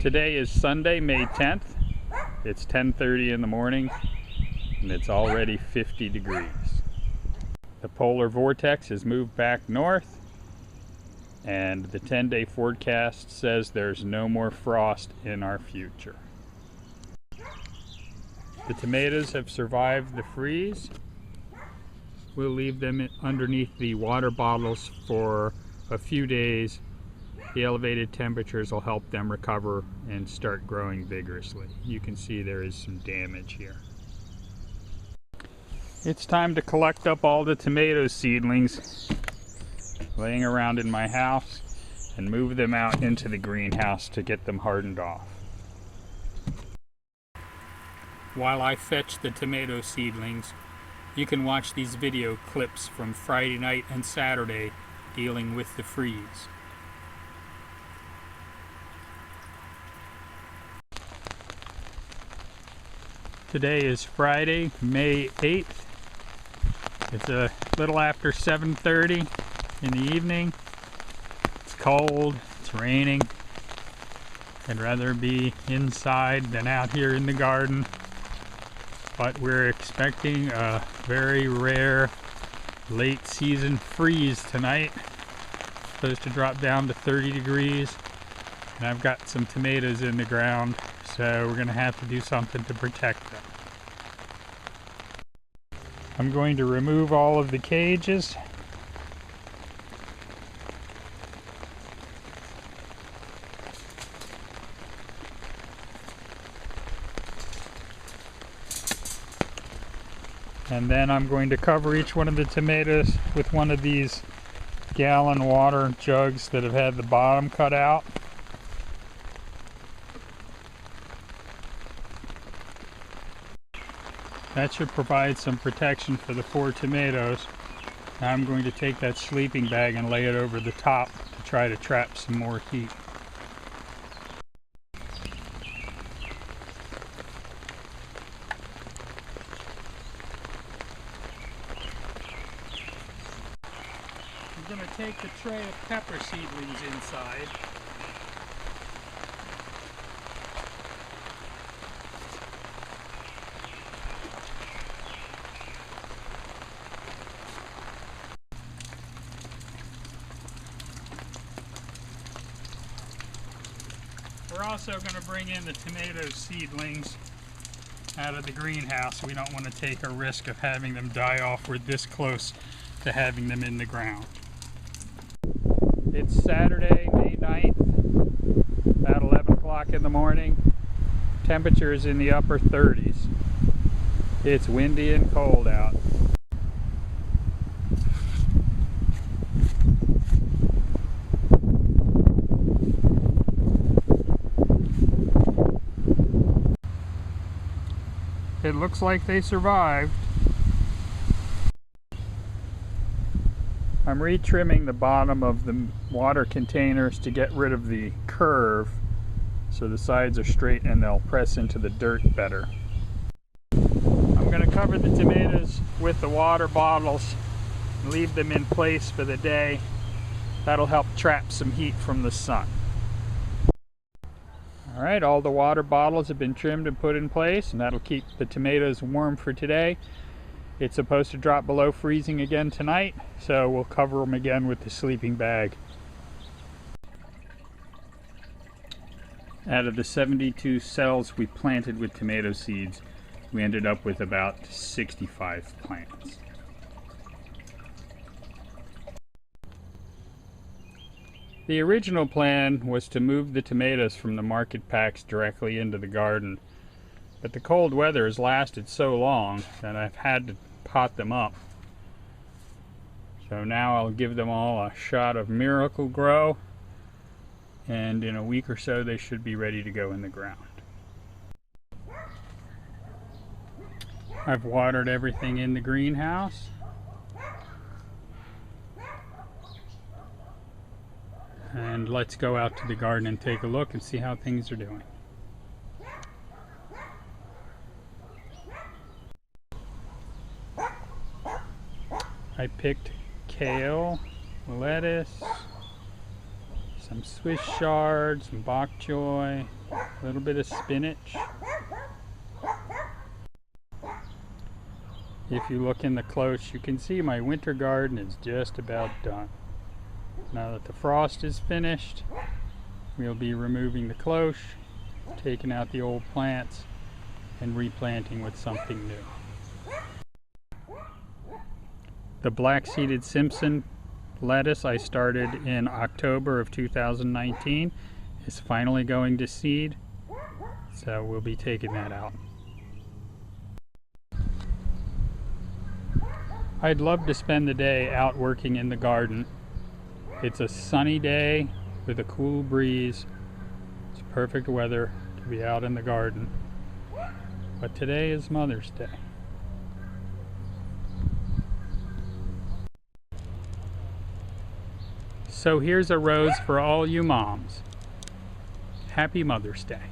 Today is Sunday, May 10th. It's 10:30 in the morning and it's already 50 degrees. The polar vortex has moved back north and the 10-day forecast says there's no more frost in our future. The tomatoes have survived the freeze. We'll leave them underneath the water bottles for a few days. The elevated temperatures will help them recover and start growing vigorously. You can see there is some damage here. It's time to collect up all the tomato seedlings laying around in my house and move them out into the greenhouse to get them hardened off. While I fetch the tomato seedlings, you can watch these video clips from Friday night and Saturday dealing with the freeze. Today is Friday, May 8th. It's a little after 7:30 in the evening. It's cold, it's raining. I'd rather be inside than out here in the garden. But we're expecting a very rare late season freeze tonight. It's supposed to drop down to 30 degrees. And I've got some tomatoes in the ground, so we're going to have to do something to protect them. I'm going to remove all of the cages. And then I'm going to cover each one of the tomatoes with one of these gallon water jugs that have had the bottom cut out. That should provide some protection for the 4 tomatoes. Now I'm going to take that sleeping bag and lay it over the top to try to trap some more heat. I'm going to take the tray of pepper seedlings inside. We're also going to bring in the tomato seedlings out of the greenhouse. We don't want to take a risk of having them die off. We're this close to having them in the ground. It's Saturday, May 9th, about 11 o'clock in the morning. Temperature is in the upper 30s. It's windy and cold out. It looks like they survived. I'm retrimming the bottom of the water containers to get rid of the curve so the sides are straight and they'll press into the dirt better. I'm going to cover the tomatoes with the water bottles and leave them in place for the day. That'll help trap some heat from the sun. Alright, all the water bottles have been trimmed and put in place, and that'll keep the tomatoes warm for today. It's supposed to drop below freezing again tonight, so we'll cover them again with the sleeping bag. Out of the 72 cells we planted with tomato seeds, we ended up with about 65 plants. The original plan was to move the tomatoes from the market packs directly into the garden, but the cold weather has lasted so long that I've had to pot them up. So now I'll give them all a shot of Miracle Grow, and in a week or so they should be ready to go in the ground. I've watered everything in the greenhouse. And let's go out to the garden and take a look and see how things are doing. I picked kale, lettuce, some Swiss chard, some bok choy, A little bit of spinach. If you look in the cloche, you can see my winter garden is just about done. Now that the frost is finished, we'll be removing the cloche, taking out the old plants, and replanting with something new. The black-seeded Simpson lettuce I started in October of 2019 is finally going to seed, so we'll be taking that out. I'd love to spend the day out working in the garden. It's a sunny day with a cool breeze. It's perfect weather to be out in the garden. But today is Mother's Day. So here's a rose for all you moms. Happy Mother's Day.